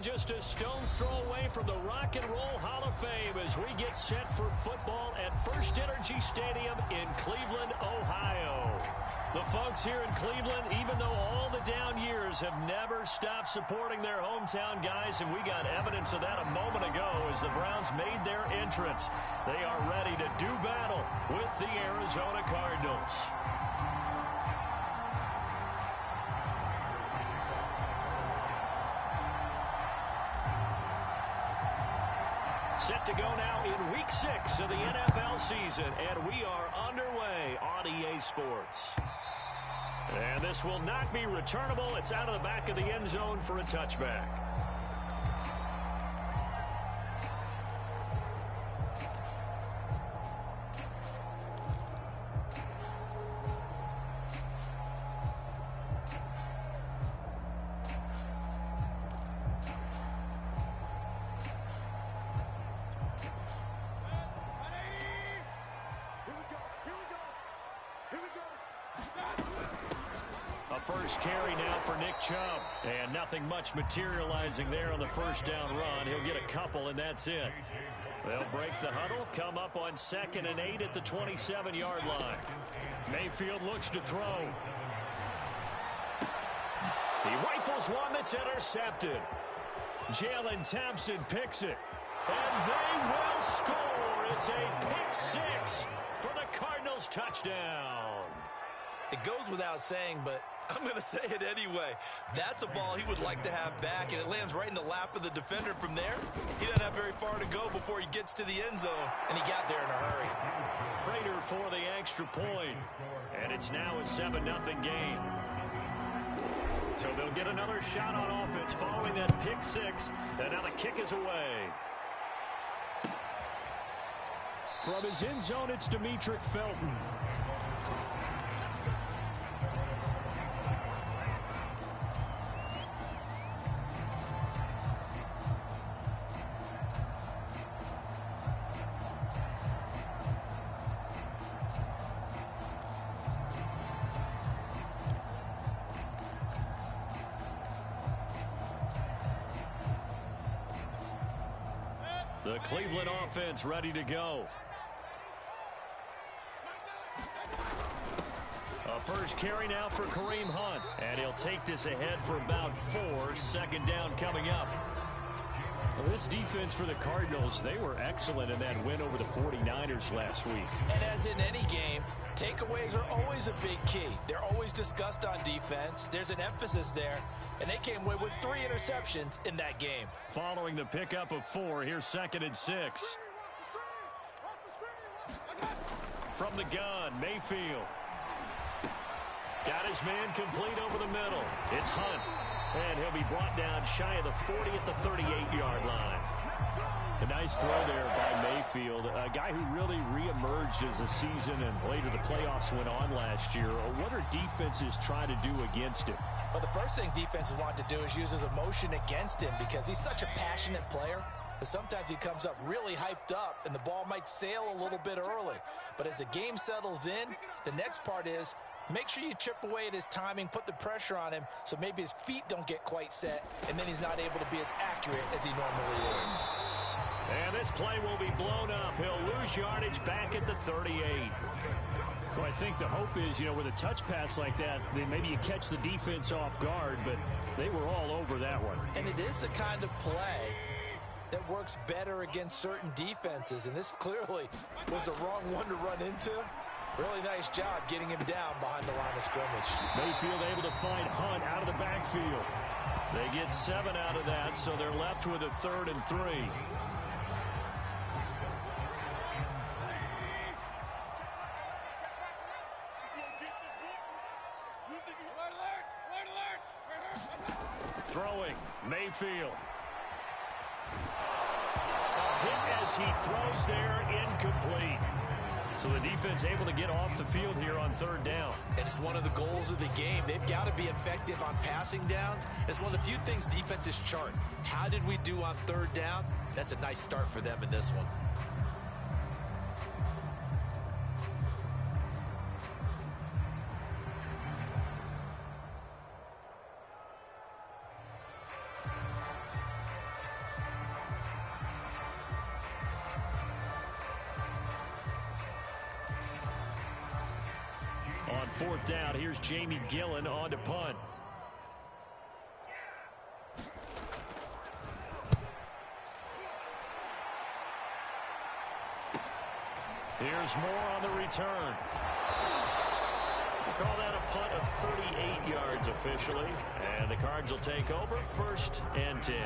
just a stone's throw away from the Rock and Roll Hall of Fame as we get set for football at First Energy Stadium in Cleveland, Ohio. The folks here in Cleveland, even though all the down years, have never stopped supporting their hometown guys, and we got evidence of that a moment ago as the Browns made their entrance. They are ready to do battle with the Arizona Cardinals. Set to go now in Week 6 of the NFL season, and we are underway on EA Sports. And this will not be returnable. It's out of the back of the end zone for a touchback. First carry now for Nick Chubb. And nothing much materializing there on the first down run. He'll get a couple, and that's it. They'll break the huddle, come up on 2nd and 8 at the 27-yard line. Mayfield looks to throw. He rifles one that's intercepted. Jalen Thompson picks it. And they will score. It's a pick six for the Cardinals touchdown. It goes without saying, but I'm going to say it anyway. That's a ball he would like to have back, and it lands right in the lap of the defender from there. He doesn't have very far to go before he gets to the end zone, and he got there in a hurry. Prater for the extra point, and it's now a 7-0 game. So they'll get another shot on offense following that pick six, and now the kick is away. From his end zone, it's Demetric Felton. The Cleveland offense ready to go. A first carry now for Kareem Hunt. And he'll take this ahead for about 4. 2nd down coming up. Well, this defense for the Cardinals, they were excellent in that win over the 49ers last week. And as in any game, takeaways are always a big key. They're always discussed on defense. There's an emphasis there. And they came away with 3 interceptions in that game. Following the pickup of 4, here's 2nd and 6. From the gun, Mayfield. Got his man complete over the middle. It's Hunt. And he'll be brought down shy of the 40 at the 38-yard line. A nice throw there by Mayfield, a guy who really reemerged as the season and later the playoffs went on last year. What are defenses trying to do against him? Well, the first thing defenses want to do is use his emotion against him because he's such a passionate player that sometimes he comes up really hyped up and the ball might sail a little bit early. But as the game settles in, the next part is make sure you chip away at his timing, put the pressure on him so maybe his feet don't get quite set and then he's not able to be as accurate as he normally is. And this play will be blown up. He'll lose yardage back at the 38. Well, I think the hope is, with a touch pass like that, then maybe you catch the defense off guard, but they were all over that one. And it is the kind of play that works better against certain defenses, and this clearly was the wrong one to run into. Really nice job getting him down behind the line of scrimmage. Mayfield able to find Hunt out of the backfield. They get 7 out of that, so they're left with a 3rd and 3. Throwing, Mayfield. A hit as he throws there, incomplete. So the defense able to get off the field here on 3rd down. And it's one of the goals of the game. They've got to be effective on passing downs. It's one of the few things defenses chart. How did we do on 3rd down? That's a nice start for them in this one. fourth down. Here's Jamie Gillen on to punt. Here's Moore on the return. We'll call that a punt of 38 yards officially. And the Cards will take over 1st and 10.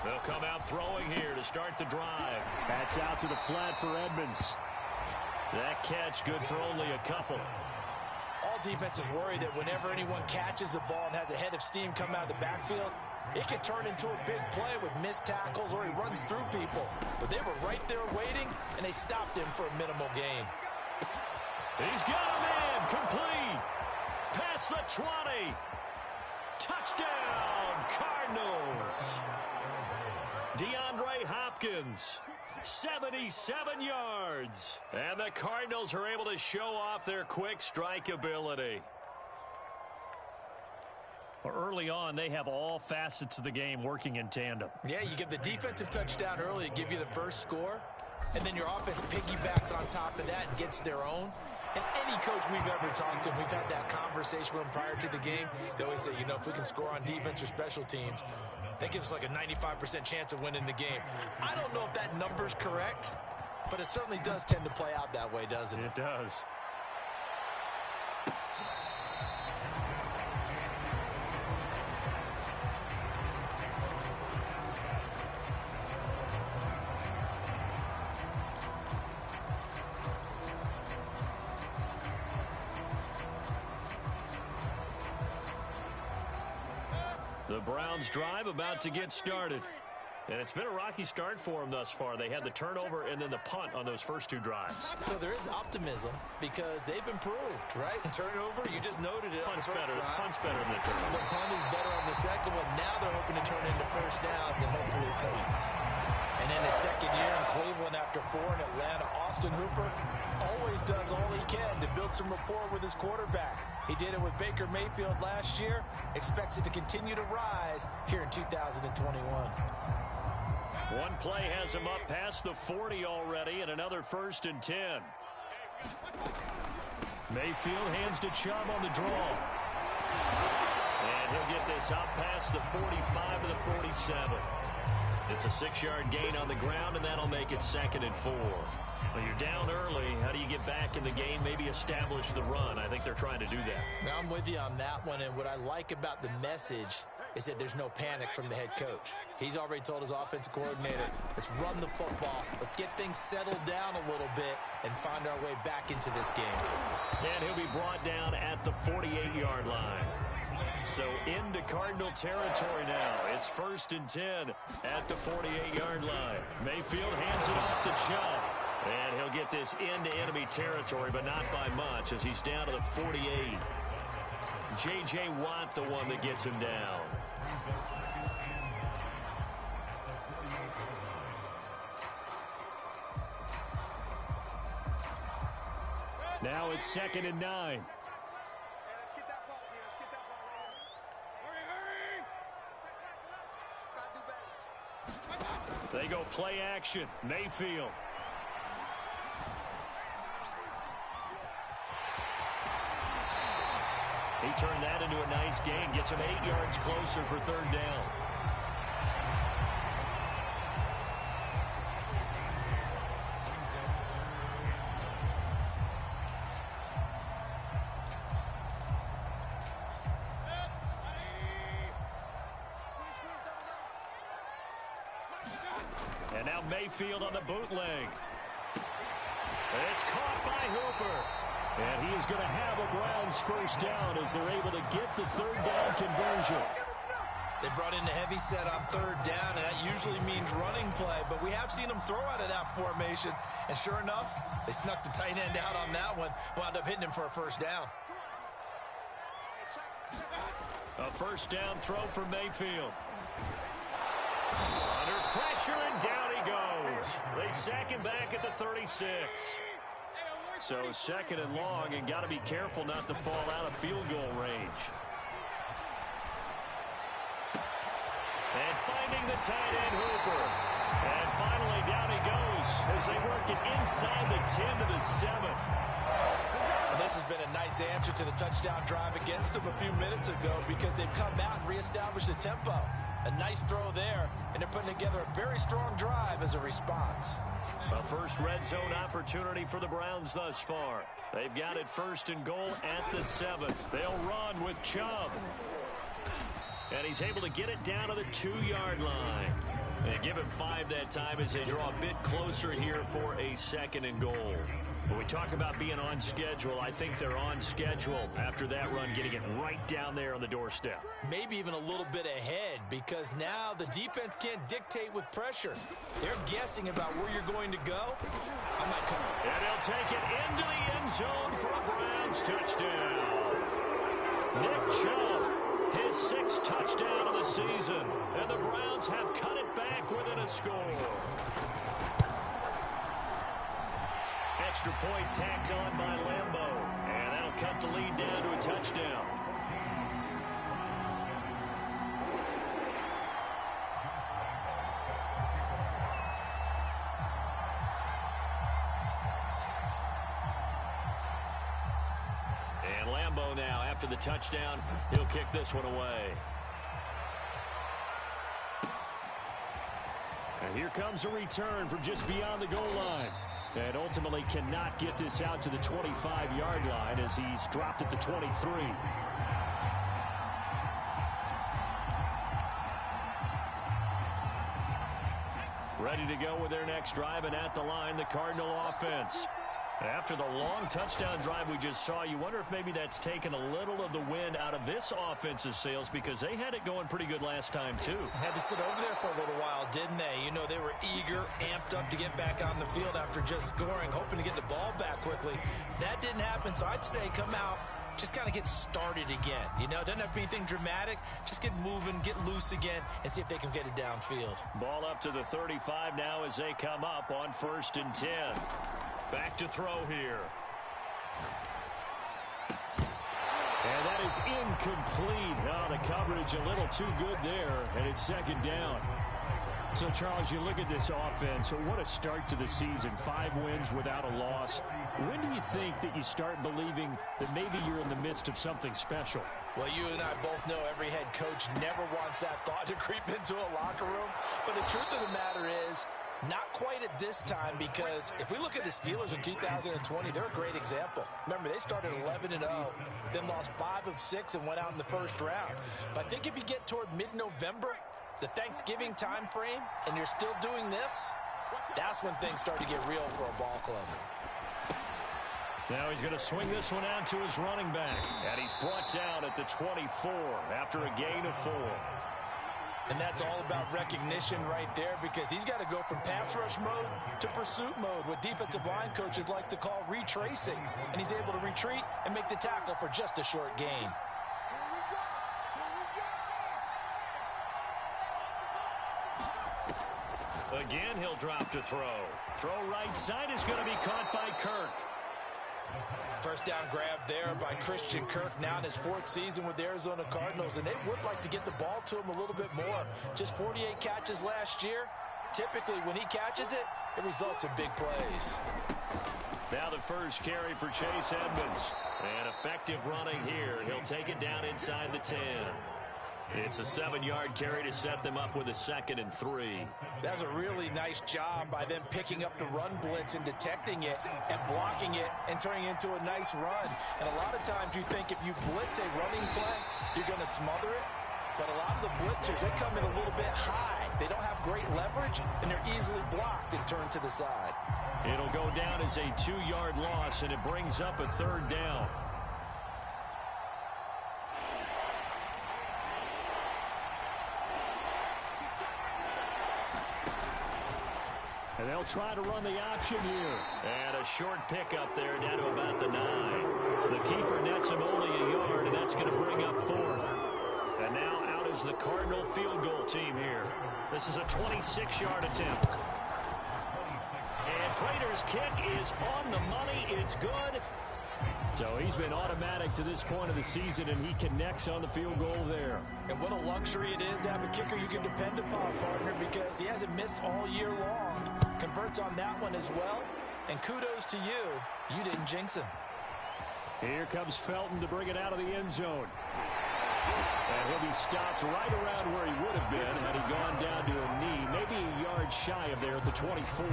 They'll come out throwing here to start the drive. That's out to the flat for Edmonds. That catch good for only a couple. All defenses worry that whenever anyone catches the ball and has a head of steam come out of the backfield, it can turn into a big play with missed tackles or he runs through people. But they were right there waiting, and they stopped him for a minimal gain. He's got him in. Complete. Past the 20. Touchdown, Cardinals. DeAndre Hopkins, 77 yards. And the Cardinals are able to show off their quick strike ability. Early on, they have all facets of the game working in tandem. Yeah, you get the defensive touchdown early to give you the first score, and then your offense piggybacks on top of that and gets their own. And any coach we've ever talked to, we've had that conversation with them prior to the game. They always say, you know, if we can score on defense or special teams, that gives us like a 95% chance of winning the game. I don't know if that number's correct, but it certainly does tend to play out that way, doesn't it? It does. The Browns drive about to get started. And it's been a rocky start for them thus far. They had the turnover and then the punt on those first two drives. So there is optimism because they've improved, right? Turnover, you just noted it. Punt's better than the turnover. The punt is better on the second one. Now they're hoping to turn into first downs and hopefully points. And in his second year in Cleveland after 4 in Atlanta, Austin Hooper always does all he can to build some rapport with his quarterback. He did it with Baker Mayfield last year. Expects it to continue to rise here in 2021. One play has him up past the 40 already, and another 1st and 10. Mayfield hands to Chubb on the draw. And he'll get this up past the 45 to the 47. It's a 6-yard gain on the ground, and that'll make it 2nd and 4. Well, you're down early. How do you get back in the game? Maybe establish the run. I think they're trying to do that. Now, I'm with you on that one, and what I like about the message is that there's no panic from the head coach. He's already told his offensive coordinator, let's run the football. Let's get things settled down a little bit and find our way back into this game. And he'll be brought down at the 48-yard line. So into Cardinal territory now. It's 1st and 10 at the 48-yard line. Mayfield hands it off to Chubb. And he'll get this into enemy territory, but not by much as he's down to the 48. J.J. Watt, the one that gets him down. Now it's 2nd and 9. They go play action. Mayfield. He turned that into a nice gain. Gets him 8 yards closer for 3rd down. And now Mayfield on the bootleg. And it's caught by Hooper. And he is going to have a Browns 1st down as they're able to get the 3rd down conversion. They brought in a heavy set on 3rd down, and that usually means running play. But we have seen them throw out of that formation. And sure enough, they snuck the tight end out on that one. Wound up hitting him for a 1st down. A 1st down throw for Mayfield. Under pressure, and down he goes. They sack him back at the 36. So second and long, and got to be careful not to fall out of field goal range. And finding the tight end, Hooper. And finally, down he goes as they work it inside the 10 to the 7. And this has been a nice answer to the touchdown drive against them a few minutes ago because they've come out and reestablished the tempo. A nice throw there, and they're putting together a very strong drive as a response. A first red zone opportunity for the Browns thus far. They've got it first and goal at the 7. They'll run with Chubb. And he's able to get it down to the 2-yard line. They give him 5 that time as they draw a bit closer here for a second and goal. When we talk about being on schedule, I think they're on schedule after that run, getting it right down there on the doorstep. Maybe even a little bit ahead because now the defense can't dictate with pressure. They're guessing about where you're going to go. I might come. And he'll take it into the end zone for a Browns touchdown. Nick Chubb, his 6th touchdown of the season. And the Browns have cut it back within a score. Extra point tacked on by Lambo. And that'll cut the lead down to a touchdown. And Lambo now, after the touchdown, he'll kick this one away. And here comes a return from just beyond the goal line. And ultimately cannot get this out to the 25-yard line as he's dropped at the 23. Ready to go with their next drive, and at the line, the Cardinal offense. After the long touchdown drive we just saw, you wonder if maybe that's taken a little of the wind out of this offense's sails because they had it going pretty good last time, too. Had to sit over there for a little while, didn't they? You know, they were eager, amped up to get back on the field after just scoring, hoping to get the ball back quickly. That didn't happen, so I'd say come out, just kind of get started again. You know, doesn't have to be anything dramatic. Just get moving, get loose again, and see if they can get it downfield. Ball up to the 35 now as they come up on 1st and 10. Back to throw here. And that is incomplete. Oh, the coverage a little too good there, and it's 2nd down. So, Charles, you look at this offense, what a start to the season. 5 wins without a loss. When do you think that you start believing that maybe you're in the midst of something special? Well, you and I both know every head coach never wants that thought to creep into a locker room. But the truth of the matter is, not quite at this time, because if we look at the Steelers in 2020, they're a great example. Remember, they started 11-0, then lost 5 of 6 and went out in the first round. But I think if you get toward mid-November, the Thanksgiving time frame, and you're still doing this, that's when things start to get real for a ball club. Now he's going to swing this one out to his running back, and he's brought down at the 24 after a gain of 4. And that's all about recognition right there because he's got to go from pass rush mode to pursuit mode, what defensive line coaches like to call retracing. And he's able to retreat and make the tackle for just a short gain. Again, he'll drop to throw. Throw right side is going to be caught by Kirk. First down grab there by Christian Kirk, now in his 4th season with the Arizona Cardinals, and they would like to get the ball to him a little bit more. Just 48 catches last year. Typically, when he catches it, it results in big plays. Now the first carry for Chase Edmonds. And effective running here. He'll take it down inside the 10. It's a 7-yard carry to set them up with a 2nd and 3. That's a really nice job by them picking up the run blitz and detecting it and blocking it and turning it into a nice run. And a lot of times you think if you blitz a running play, you're going to smother it. But a lot of the blitzers, they come in a little bit high. They don't have great leverage, and they're easily blocked and turned to the side. It'll go down as a 2-yard loss, and it brings up a 3rd down. And they'll try to run the option here. And a short pickup there down to about the 9. The keeper nets him only a yard, and that's going to bring up 4th. And now out is the Cardinal field goal team here. This is a 26-yard attempt. And Prater's kick is on the money. It's good. So he's been automatic to this point of the season, and he connects on the field goal there. And what a luxury it is to have a kicker you can depend upon, partner, because he hasn't missed all year long. Converts on that one as well. And kudos to you. You didn't jinx him. Here comes Felton to bring it out of the end zone. And he'll be stopped right around where he would have been had he gone down to a knee, maybe a yard shy of there at the 24.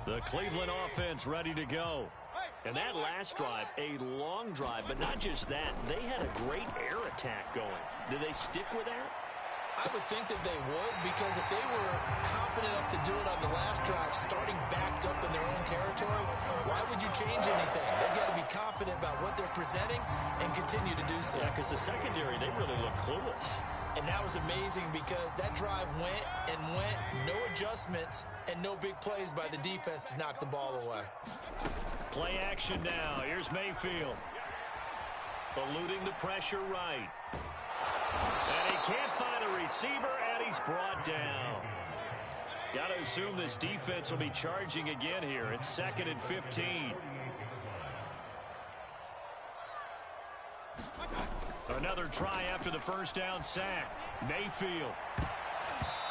The Cleveland offense ready to go. And that last drive, a long drive, but not just that. They had a great air attack going. Do they stick with that? I would think that they would, because if they were confident enough to do it on the last drive, starting backed up in their own territory, why would you change anything? They've got to be confident about what they're presenting and continue to do so. Yeah, because the secondary, they really look clueless. And that was amazing because that drive went and went, no adjustments, and no big plays by the defense to knock the ball away. Play action now. Here's Mayfield. Eluding the pressure right. And he can't find a receiver, and he's brought down. Got to assume this defense will be charging again here. It's 2nd and 15. Another try after the first down sack. Mayfield.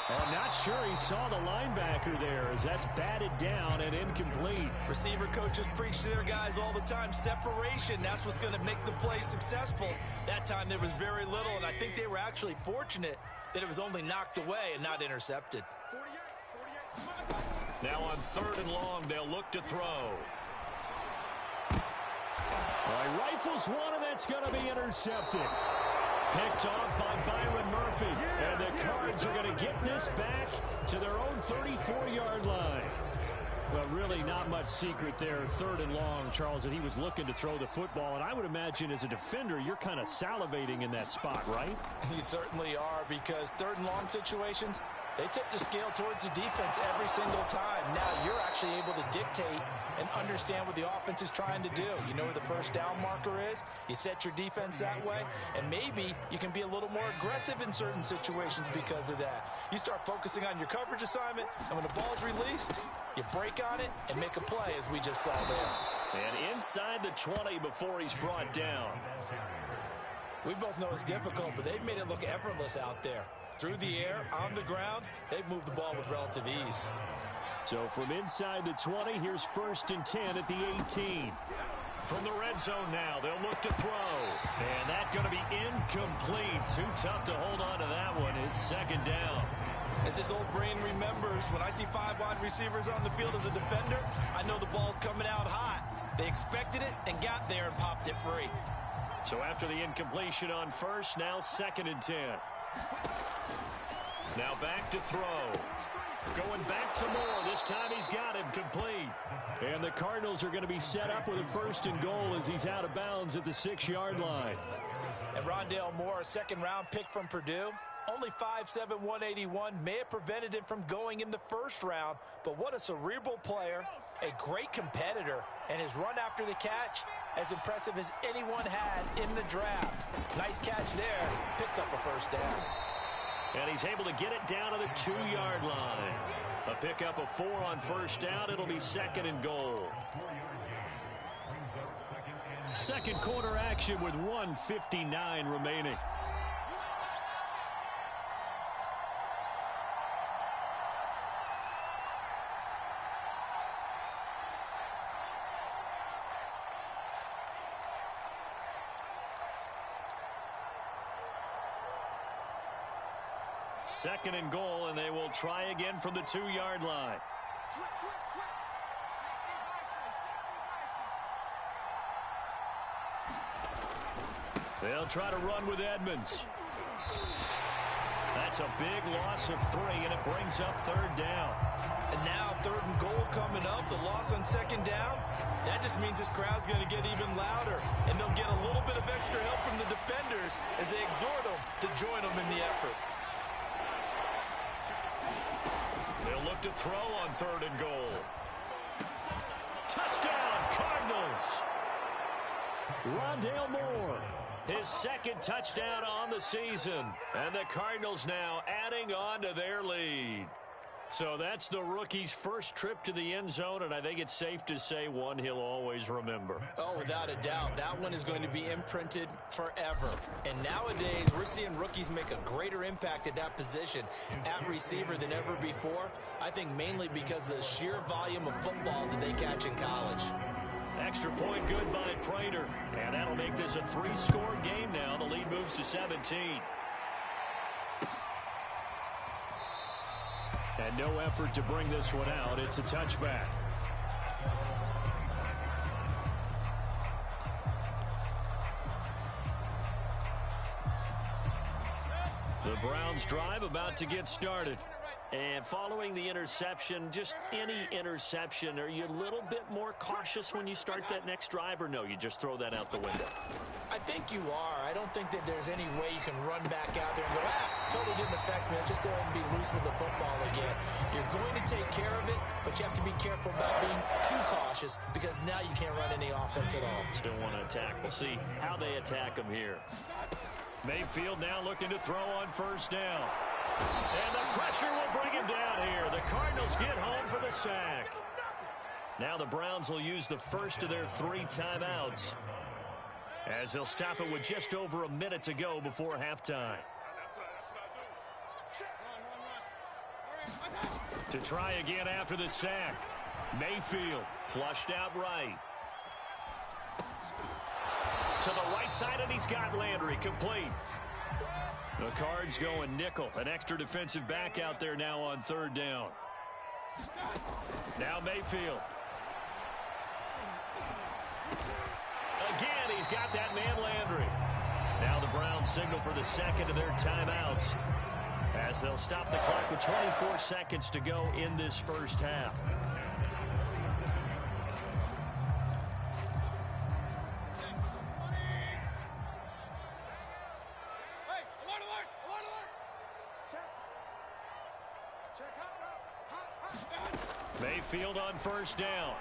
I'm not sure he saw the linebacker there as that's batted down and incomplete. Receiver coaches preach to their guys all the time. Separation, that's what's going to make the play successful. That time there was very little, and I think they were actually fortunate that it was only knocked away and not intercepted. Now on 3rd and long, they'll look to throw. He rifles one, and that's going to be intercepted. Picked off by Byron Murphy. And the Cards are going to get this back to their own 34-yard line. Well, really not much secret there. 3rd and long, Charles, that he was looking to throw the football. And I would imagine as a defender, you're kind of salivating in that spot, right? You certainly are, because 3rd and long situations, they tip the scale towards the defense every single time. Now you're actually able to dictate and understand what the offense is trying to do. You know where the first down marker is. You set your defense that way, and maybe you can be a little more aggressive in certain situations because of that. You start focusing on your coverage assignment, and when the ball's released, you break on it and make a play, as we just saw there. And inside the 20 before he's brought down. We both know it's difficult, but they've made it look effortless out there. Through the air, on the ground, they've moved the ball with relative ease. So from inside the 20, here's 1st and 10 at the 18. From the red zone now, they'll look to throw. And that's going to be incomplete. Too tough to hold on to that one. It's 2nd down. As this old brain remembers, when I see 5 wide receivers on the field as a defender, I know the ball's coming out hot. They expected it and got there and popped it free. So after the incompletion on 1st, now 2nd and 10. Now back to throw. Going back to Moore. This time he's got him complete. And the Cardinals are going to be set up with a 1st and goal as he's out of bounds at the 6-yard line. And Rondale Moore, a 2nd-round pick from Purdue. Only 5'7", 181. May have prevented him from going in the 1st round. But what a cerebral player. A great competitor. And his run after the catch, as impressive as anyone had in the draft. Nice catch there. Picks up a 1st down. And he's able to get it down to the 2-yard line. A pickup of 4 on 1st down. It'll be 2nd and goal. Second quarter action with 1:59 remaining. Second and goal, and they will try again from the 2-yard line. They'll try to run with Edmonds. That's a big loss of 3, and it brings up 3rd down. And now 3rd and goal coming up. The loss on 2nd down. That just means this crowd's going to get even louder. And they'll get a little bit of extra help from the defenders as they exhort them to join them in the effort. They'll look to throw on 3rd and goal. Touchdown, Cardinals. Rondale Moore, his second touchdown on the season. And the Cardinals now adding on to their lead. So that's the rookie's first trip to the end zone, and I think it's safe to say one he'll always remember. Oh, without a doubt. That one is going to be imprinted forever. And nowadays, we're seeing rookies make a greater impact at that position at receiver than ever before. I think mainly because of the sheer volume of footballs that they catch in college. Extra point good by Prater. And that'll make this a 3-score game now. The lead moves to 17. And no effort to bring this one out. It's a touchback. The Browns drive about to get started. And following the interception, just any interception, are you a little bit more cautious when you start that next drive, or no, you just throw that out the window? I think you are. I don't think that there's any way you can run back out there and go, totally didn't affect me. Let's just go ahead and be loose with the football again. You're going to take care of it, but you have to be careful about being too cautious because now you can't run any offense at all. Still want to attack. We'll see how they attack them here. Mayfield now looking to throw on first down. And the pressure will bring him down here. The Cardinals get home for the sack. Now the Browns will use the first of their 3 timeouts, as they'll stop it with just over a minute to go before halftime. To try again after the sack. Mayfield flushed out right. To the right side, and he's got Landry complete. The Cards going nickel. An extra defensive back out there now on third down. Now Mayfield. Again, he's got that man Landry. Now the Browns signal for the second of their timeouts, as they'll stop the clock with 24 seconds to go in this first half. Mayfield on first down.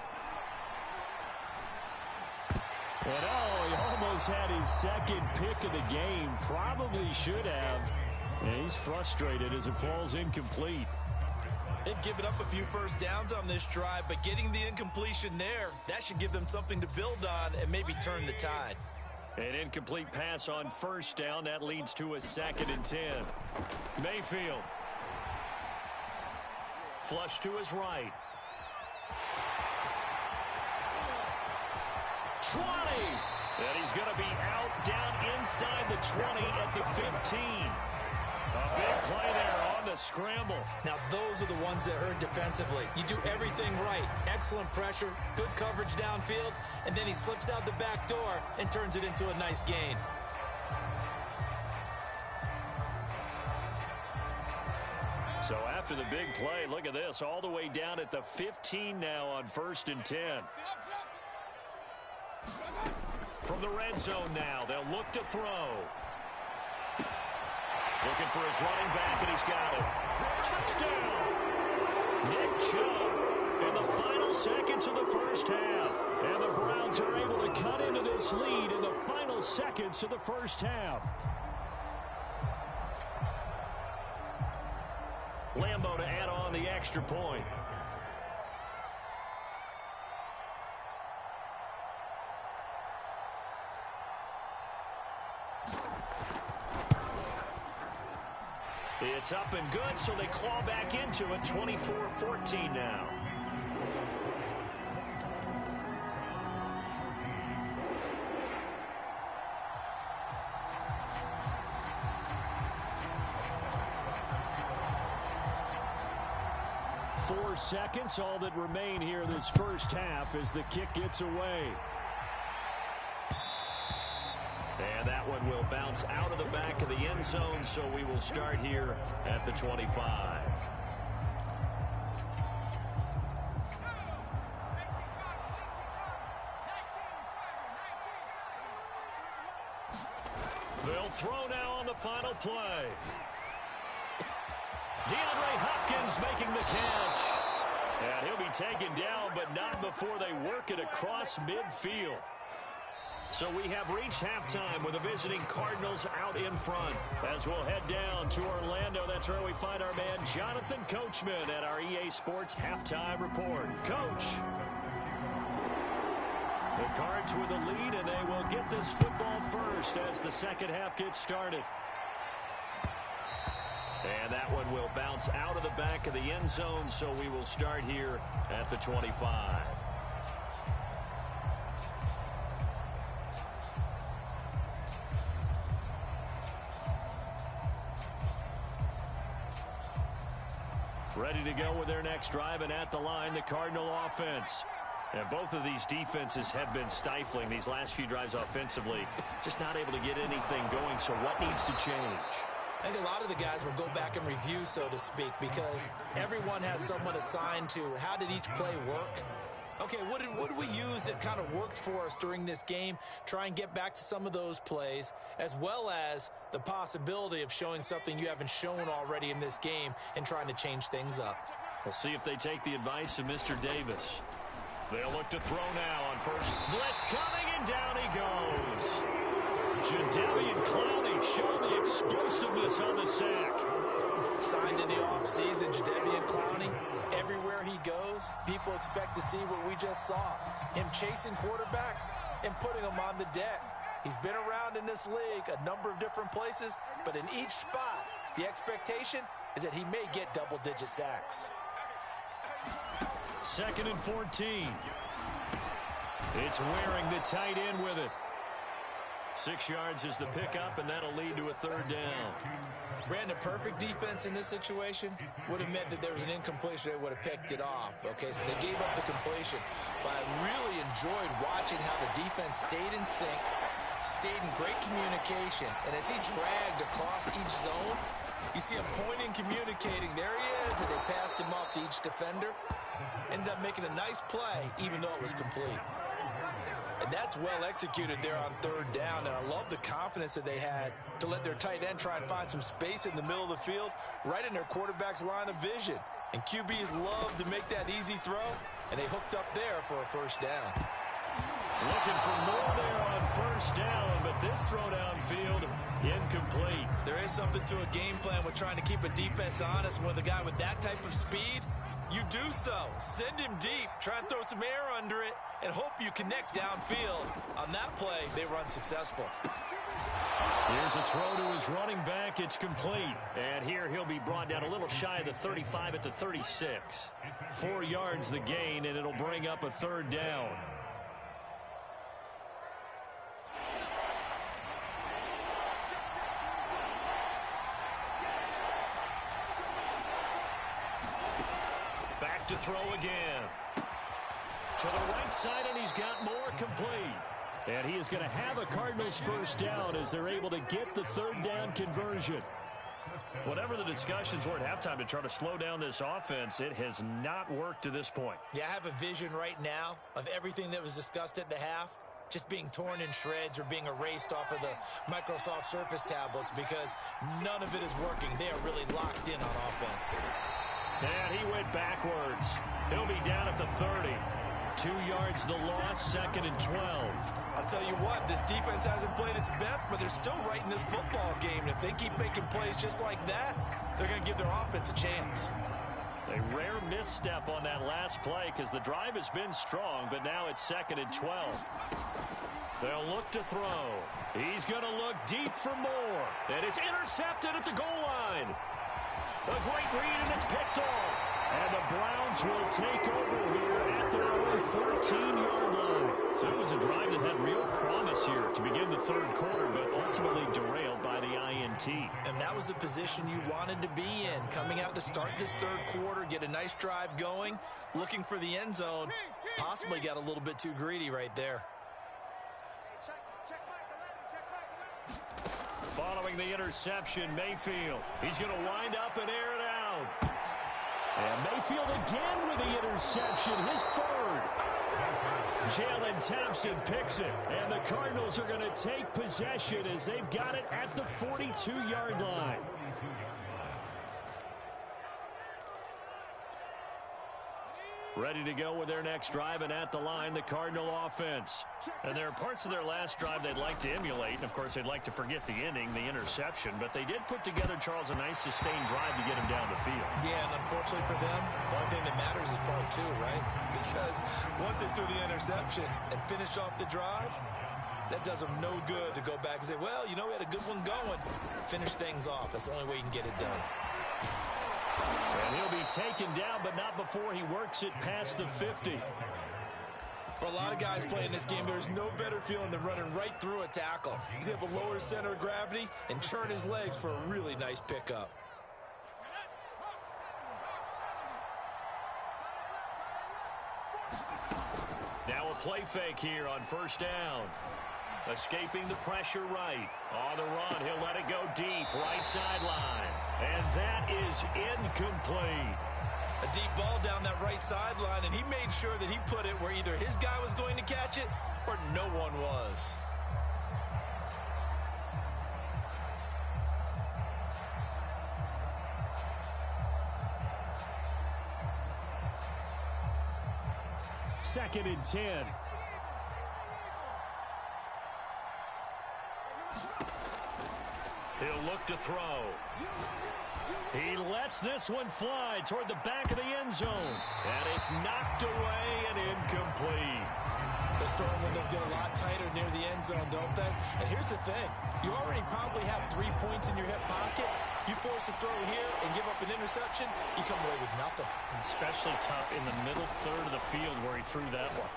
And he almost had his second pick of the game. Probably should have. And he's frustrated as it falls incomplete. They've given up a few first downs on this drive, but getting the incompletion there, that should give them something to build on and maybe turn the tide. An incomplete pass on first down. That leads to a 2nd and 10. Mayfield. Flush to his right. 20. And he's going to be out down inside the 20 at the 15. A big play there on the scramble. Now, those are the ones that hurt defensively. You do everything right. Excellent pressure, good coverage downfield, and then he slips out the back door and turns it into a nice gain. So after the big play, look at this, all the way down at the 15 now on 1st and 10. From the red zone now, they'll look to throw. Looking for his running back, and he's got it. Touchdown! Nick Chubb in the final seconds of the first half. And the Browns are able to cut into this lead in the final seconds of the first half. Lambeau to add on the extra point. It's up and good, so they claw back into it, 24-14 now. Four seconds, all that remain here this first half as the kick gets away. And that one will bounce out of the back of the end zone, so we will start here at the 25. They'll throw now on the final play. DeAndre Hopkins making the catch. And he'll be taken down, but not before they work it across midfield. So we have reached halftime with the visiting Cardinals out in front. As we'll head down to Orlando, that's where we find our man Jonathan Coachman at our EA Sports Halftime Report. Coach. The Cards with the lead, and they will get this football first as the second half gets started. And that one will bounce out of the back of the end zone, so we will start here at the 25. Ready to go with their next drive, and at the line, the Cardinal offense. And both of these defenses have been stifling these last few drives offensively. Just not able to get anything going, so what needs to change? I think a lot of the guys will go back and review, so to speak, because everyone has someone assigned to how did each play work. Okay, what did we use that kind of worked for us during this game? Try and get back to some of those plays, as well as the possibility of showing something you haven't shown already in this game and trying to change things up. We'll see if they take the advice of Mr. Davis. They'll look to throw now on first. Blitz coming, and down he goes. Jadeveon Clowney showing the explosiveness on the sack. Signed in the offseason, Jadeveon Clowney, everywhere he goes, people expect to see what we just saw. Him chasing quarterbacks and putting them on the deck. He's been around in this league a number of different places, but in each spot, the expectation is that he may get double-digit sacks. 2nd and 14. It's Waring, the tight end, with it. 6 yards is the pickup, and that'll lead to a third down. Brandon, perfect defense in this situation would have meant that there was an incompletion. They would have picked it off. Okay, so they gave up the completion. But I really enjoyed watching how the defense stayed in sync, stayed in great communication. And as he dragged across each zone, you see him pointing, communicating. There he is, and they passed him off to each defender. Ended up making a nice play, even though it was complete. And that's well executed there on third down. And I love the confidence that they had to let their tight end try and find some space in the middle of the field, right in their quarterback's line of vision. And QBs love to make that easy throw, and they hooked up there for a first down. Looking for more there on first down, but this throw downfield, incomplete. There is something to a game plan with trying to keep a defense honest. With a guy with that type of speed, you do so. Send him deep. Try and throw some air under it and hope you connect downfield. On that play, they run successful. Here's a throw to his running back. It's complete. And here he'll be brought down a little shy of the 35 at the 36. 4 yards the gain, and it'll bring up a third down. Back to throw again. To the right side, and he's got more, complete. And he is going to have a Cardinals first down as they're able to get the third down conversion. Whatever the discussions were at halftime to try to slow down this offense, it has not worked to this point. Yeah, I have a vision right now of everything that was discussed at the half just being torn in shreds or being erased off of the Microsoft Surface tablets because none of it is working. They are really locked in on offense. And he went backwards. He'll be down at the 30. 2 yards the loss, 2nd and 12. I'll tell you what, this defense hasn't played its best, but they're still right in this football game. And if they keep making plays just like that, they're going to give their offense a chance. A rare misstep on that last play because the drive has been strong, but now it's 2nd and 12. They'll look to throw. He's going to look deep for more. And it's intercepted at the goal line. A great read, and it's picked off. And the Browns will take over here at their own 14-yard line. So it was a drive that had real promise here to begin the third quarter, but ultimately derailed by the INT. And that was the position you wanted to be in. Coming out to start this third quarter, get a nice drive going, looking for the end zone. Possibly got a little bit too greedy right there. Following the interception, Mayfield. He's going to wind up and air it out. And Mayfield again with the interception, his third. Jalen Thompson picks it, and the Cardinals are going to take possession as they've got it at the 42-yard line. Ready to go with their next drive, and at the line, the Cardinal offense. And there are parts of their last drive they'd like to emulate, and of course they'd like to forget the inning, the interception, but they did put together, Charles, a nice sustained drive to get him down the field. Yeah, and unfortunately for them, the only thing that matters is part two, right? Because once they threw the interception and finished off the drive, that does them no good to go back and say, well, you know, we had a good one going. Finish things off. That's the only way you can get it done. And he'll be taken down, but not before he works it past the 50. For a lot of guys playing this game, there's no better feeling than running right through a tackle. He's able to lower his center of gravity and churn his legs for a really nice pickup. Now a play fake here on first down. Escaping the pressure right. On the run, he'll let it go deep, right sideline. And that is incomplete. A deep ball down that right sideline, and he made sure that he put it where either his guy was going to catch it or no one was. Second and 10. He'll look to throw. He lets this one fly toward the back of the end zone. And it's knocked away and incomplete. Those throwing windows get a lot tighter near the end zone, don't they? And here's the thing. You already probably have 3 points in your hip pocket. You force a throw here and give up an interception, you come away with nothing. Especially tough in the middle third of the field where he threw that one.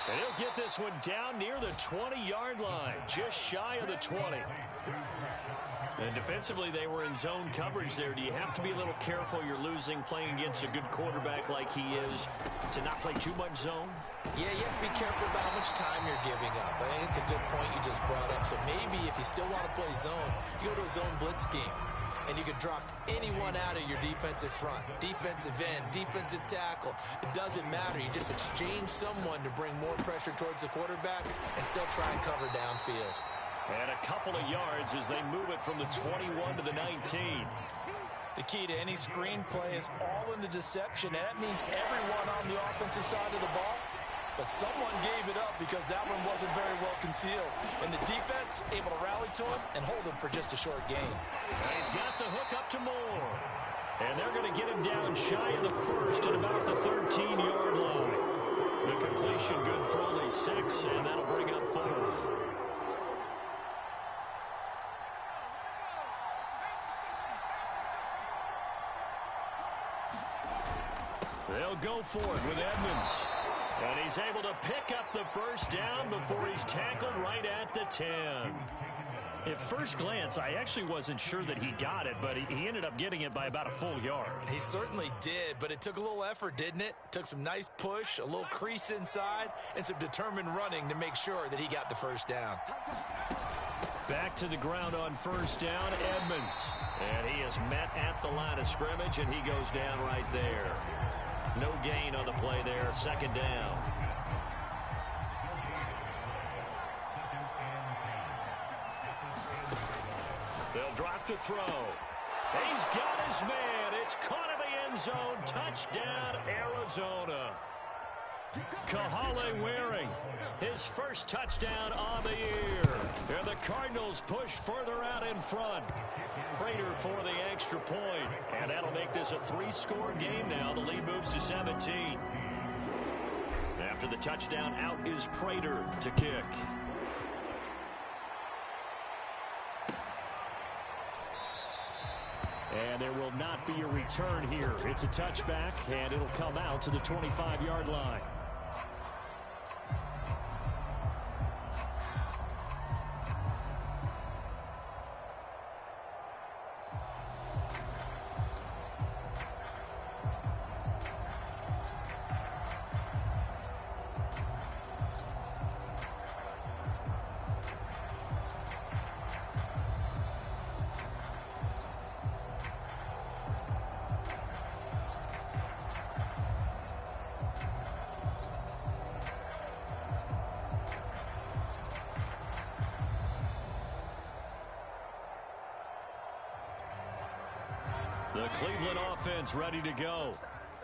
And he'll get this one down near the 20-yard line, just shy of the 20. And defensively, they were in zone coverage there. Do you have to be a little careful you're losing playing against a good quarterback like he is to not play too much zone? Yeah, you have to be careful about how much time you're giving up. I think it's a good point you just brought up. So maybe if you still want to play zone, you go to a zone blitz scheme. And you can drop anyone out of your defensive front. Defensive end, defensive tackle. It doesn't matter. You just exchange someone to bring more pressure towards the quarterback and still try and cover downfield. And a couple of yards as they move it from the 21 to the 19. The key to any screen play is all in the deception. And that means everyone on the offensive side of the ball. But someone gave it up because that one wasn't very well concealed. And the defense able to rally to him and hold him for just a short gain. He's got the hook up to Moore. And they're going to get him down shy of the first at about the 13-yard line. The completion good for only 6, and that'll bring up 4th. They'll go for it with Edmonds. And he's able to pick up the first down before he's tackled right at the 10. At first glance, I actually wasn't sure that he got it, but he ended up getting it by about a full yard. He certainly did, but it took a little effort, didn't it? Took some nice push, a little crease inside, and some determined running to make sure that he got the first down. Back to the ground on first down, Edmonds. And he is met at the line of scrimmage, and he goes down right there. No gain on the play there, second down. They'll drop to throw. He's got his man. It's caught in the end zone. Touchdown, Arizona. Kahale Waring, his first touchdown on the year. And the Cardinals push further out in front. Prater for the extra point. And that'll make this a 3-score game now. The lead moves to 17. After the touchdown, out is Prater to kick. And there will not be a return here. It's a touchback, and it'll come out to the 25-yard line. The Cleveland offense ready to go.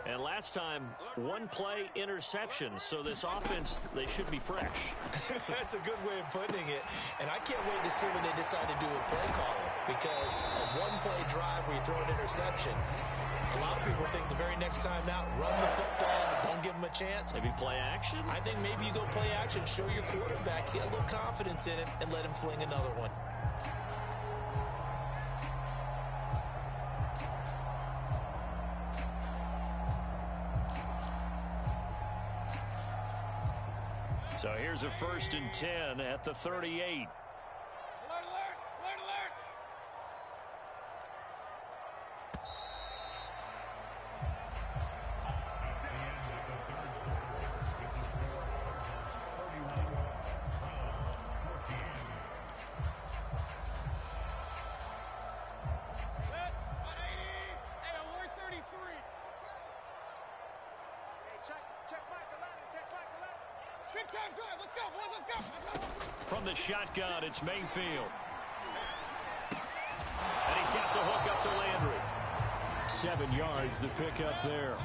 And last time, one play interception. So this offense, they should be fresh. That's a good way of putting it. And I can't wait to see what they decide to do with play calling. Because a one-play drive where you throw an interception, a lot of people think the very next time out, run the football, don't give them a chance. Maybe play action? I think maybe you go play action, show your quarterback, get a little confidence in him, and let him fling another one. So here's a 1st and 10 at the 38. From the shotgun, it's Mayfield. And he's got the hook up to Landry. 7 yards, the pickup there.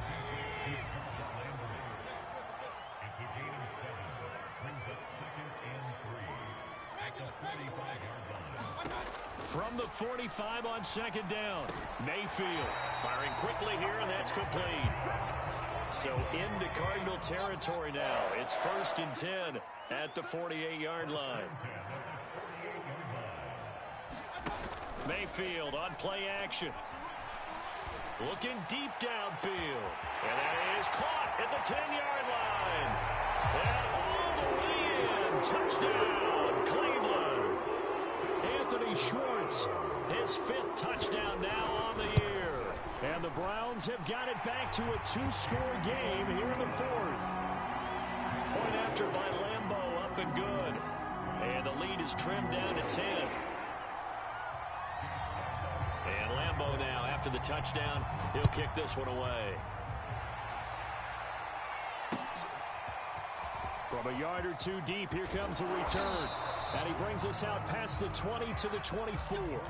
From the 45 on 2nd down. Mayfield firing quickly here, and that's complete. So into Cardinal territory now. It's 1st and 10 at the 48-yard line. Mayfield on play action. Looking deep downfield. And that is caught at the 10-yard line. And all the way in. Touchdown, Cleveland. Anthony Schwartz, his 5th touchdown now on the year. And the Browns have got it back to a 2-score game here in the 4th. Point after by Lambeau, up and good. And the lead is trimmed down to 10. And Lambeau now, after the touchdown, he'll kick this one away. From a yard or two deep, here comes a return. And he brings us out past the 20 to the 24.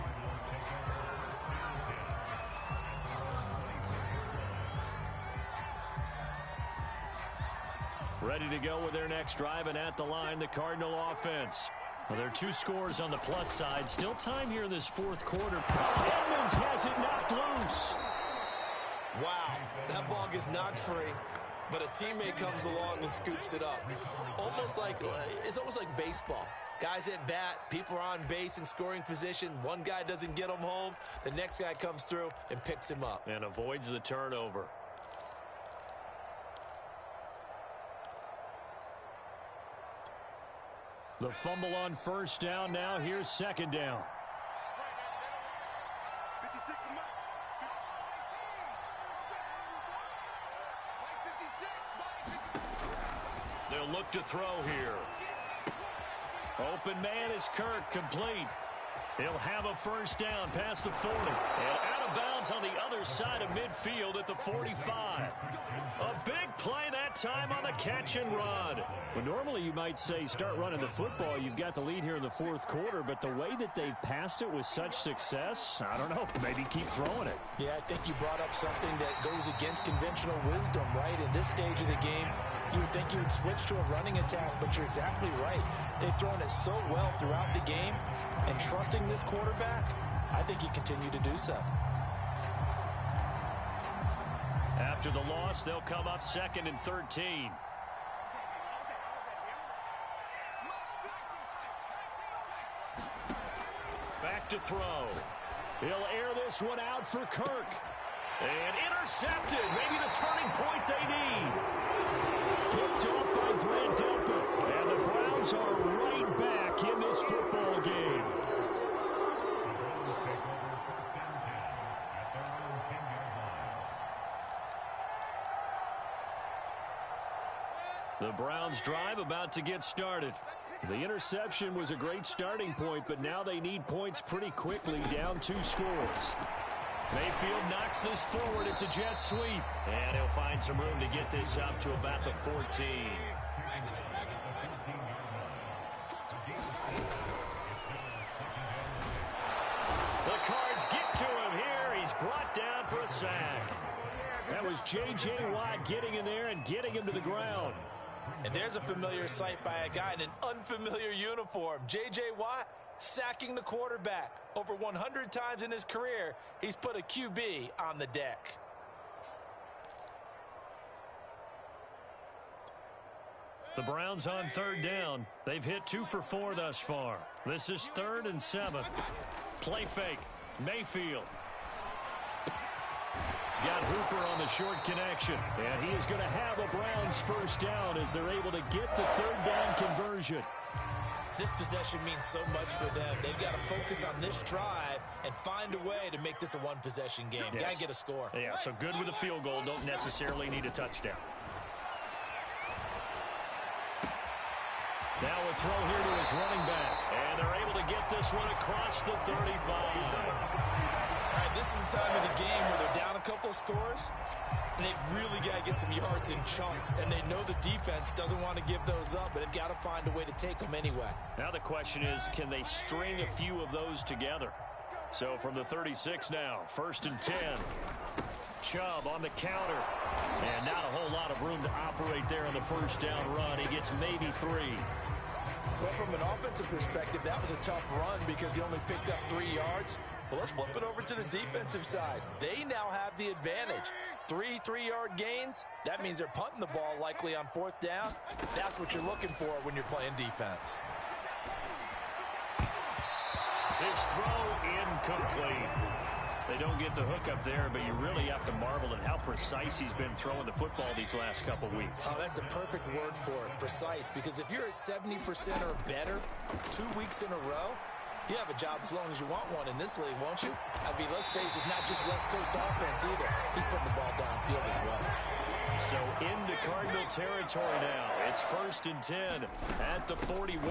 Ready to go with their next drive, and at the line, the Cardinal offense. Well, there are 2 scores on the plus side. Still time here in this 4th quarter. Edmonds has it knocked loose. Wow, that ball gets knocked free, but a teammate comes along and scoops it up. It's almost like baseball. Guys at bat, people are on base in scoring position. One guy doesn't get him home. The next guy comes through and picks him up. And avoids the turnover. The fumble on 1st down. Now here's 2nd down. They'll look to throw here. Open man is Kirk, complete. He'll have a 1st down past the 40. And out of bounds on the other side of midfield at the 45. A big play that time on the catch and run. Well, normally you might say start running the football. You've got the lead here in the 4th quarter, but the way that they've passed it with such success, I don't know, maybe keep throwing it. Yeah, I think you brought up something that goes against conventional wisdom, right? In this stage of the game, you would think you would switch to a running attack, but you're exactly right. They've thrown it so well throughout the game, and trusting this quarterback, I think you continue to do so. After the loss, they'll come up 2nd and 13. Back to throw. He'll air this one out for Kirk. And intercepted. Maybe the turning point they need. Picked off by Grant Delpit. And the Browns are right back in this football game. The Browns drive about to get started. The interception was a great starting point, but now they need points pretty quickly, down 2 scores. Mayfield knocks this forward. It's a jet sweep. And he'll find some room to get this up to about the 14. The Cards get to him here. He's brought down for a sack. And That was J.J. Watt getting in there and getting him to the ground. And there's a familiar sight by a guy in an unfamiliar uniform. J.J. Watt sacking the quarterback. Over 100 times in his career, he's put a QB on the deck. The Browns on third down. They've hit 2 for 4 thus far. This is 3rd and 7. Play fake. Mayfield. He's got Hooper on the short connection. And he is going to have a Browns first down as they're able to get the third down conversion. This possession means so much for them. They've got to focus on this drive and find a way to make this a one-possession game. Yes. Got to get a score. Yeah, so good with a field goal. Don't necessarily need a touchdown. Now a throw here to his running back. And they're able to get this one across the 35. All right, this is the time of the game where they're down a couple of scores, and they've really got to get some yards in chunks, and they know the defense doesn't want to give those up, but they've got to find a way to take them anyway. Now the question is, can they string a few of those together? So from the 36 now, 1st and 10. Chubb on the counter. And not a whole lot of room to operate there on the first down run. He gets maybe 3. Well, from an offensive perspective, that was a tough run because he only picked up 3 yards. Well, let's flip it over to the defensive side. They now have the advantage. 3 3-yard gains. That means they're punting the ball likely on 4th down. That's what you're looking for when you're playing defense. His throw incomplete. They don't get the hook up there, but you really have to marvel at how precise he's been throwing the football these last couple weeks. Oh, that's the perfect word for it, precise, because if you're at 70% or better 2 weeks in a row, you have a job as long as you want one in this league, won't you? I mean, let's face it, it's not just West Coast offense either. He's putting the ball downfield as well. So into Cardinal territory now. It's 1st and 10 at the 41.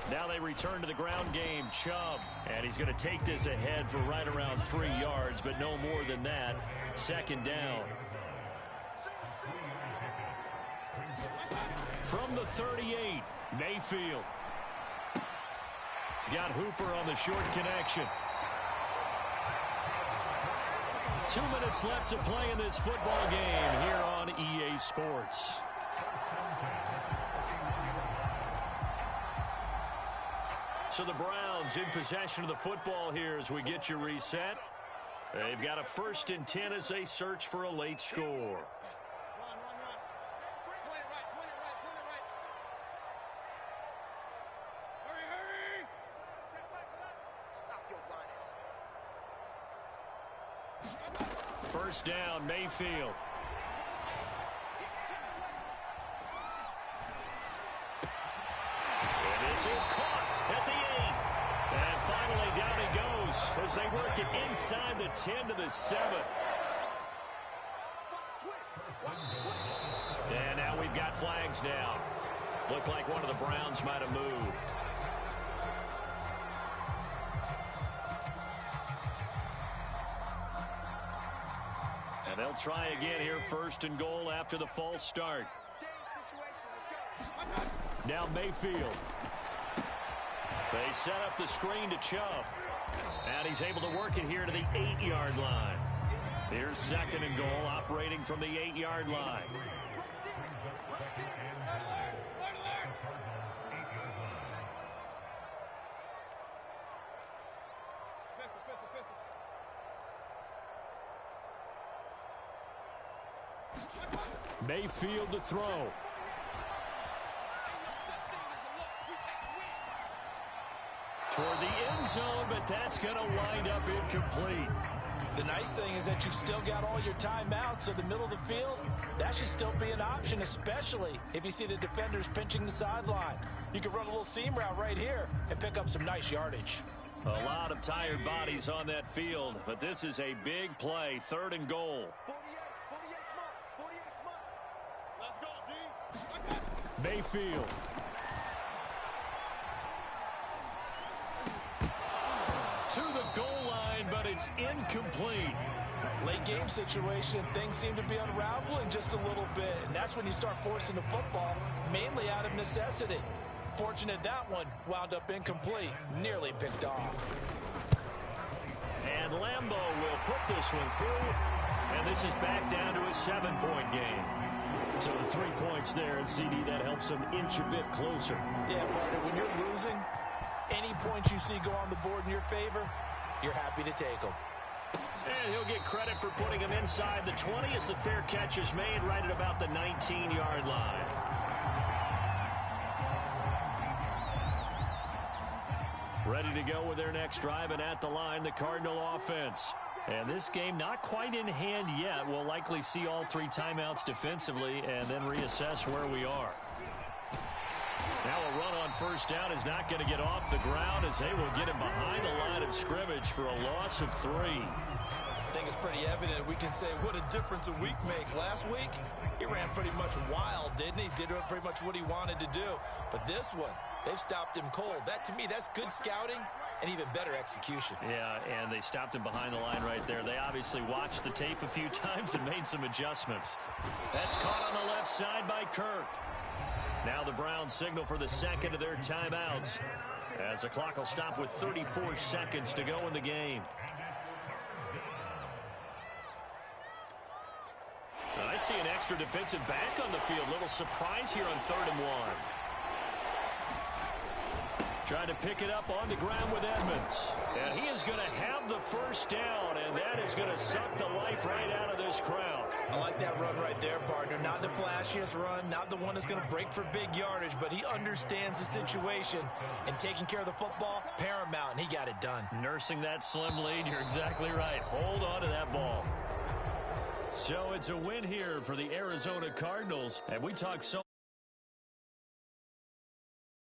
Now they return to the ground game. Chubb. And he's going to take this ahead for right around 3 yards, but no more than that. 2nd down. From the 38, Mayfield. He's got Hooper on the short connection. 2 minutes left to play in this football game here on EA Sports. So the Browns in possession of the football here as we get you reset. They've got a 1st and 10 as they search for a late score. First down, Mayfield. And this is caught at the 8. And finally down he goes as they work it inside the 10 to the 7. And now we've got flags down. Looked like one of the Browns might have moved. They'll try again here, 1st and goal after the false start. Now Mayfield. They set up the screen to Chubb. And he's able to work it here to the 8-yard line. Here's 2nd and goal, operating from the 8-yard line. Mayfield to throw. Toward the end zone, but that's going to wind up incomplete. The nice thing is that you've still got all your timeouts, so the middle of the field, that should still be an option, especially if you see the defenders pinching the sideline. You can run a little seam route right here and pick up some nice yardage. A lot of tired bodies on that field, but this is a big play, 3rd and goal. Mayfield. To the goal line, but it's incomplete. Late game situation, things seem to be unraveling just a little bit, and that's when you start forcing the football, mainly out of necessity. Fortunate that one wound up incomplete, nearly picked off. And Lambo will put this one through. And this is back down to a 7-point game. So 3 points there, and CD, that helps them inch a bit closer. Yeah, partner, when you're losing, any points you see go on the board in your favor, you're happy to take them. And he'll get credit for putting him inside the 20 as the fair catch is made right at about the 19-yard line. Ready to go with their next drive, and at the line, the Cardinal offense. And this game not quite in hand yet. We'll likely see all 3 timeouts defensively and then reassess where we are. Now a run on first down is not going to get off the ground as they will get him behind the line of scrimmage for a loss of 3. I think it's pretty evident. We can say what a difference a week makes. Last week, he ran pretty much wild, didn't he? Did pretty much what he wanted to do. But this one, they've stopped him cold. That, to me, that's good scouting and even better execution. Yeah, and they stopped him behind the line right there. They obviously watched the tape a few times and made some adjustments. That's caught on the left side by Kirk. Now the Browns signal for the second of their timeouts as the clock will stop with 34 seconds to go in the game. I see an extra defensive back on the field. Little surprise here on 3rd and 1. Trying to pick it up on the ground with Edmonds. And he is going to have the first down, and that is going to suck the life right out of this crowd. I like that run right there, partner. Not the flashiest run, not the one that's going to break for big yardage, but he understands the situation, and taking care of the football, paramount, and he got it done. Nursing that slim lead, you're exactly right. Hold on to that ball. So it's a win here for the Arizona Cardinals, and we talk so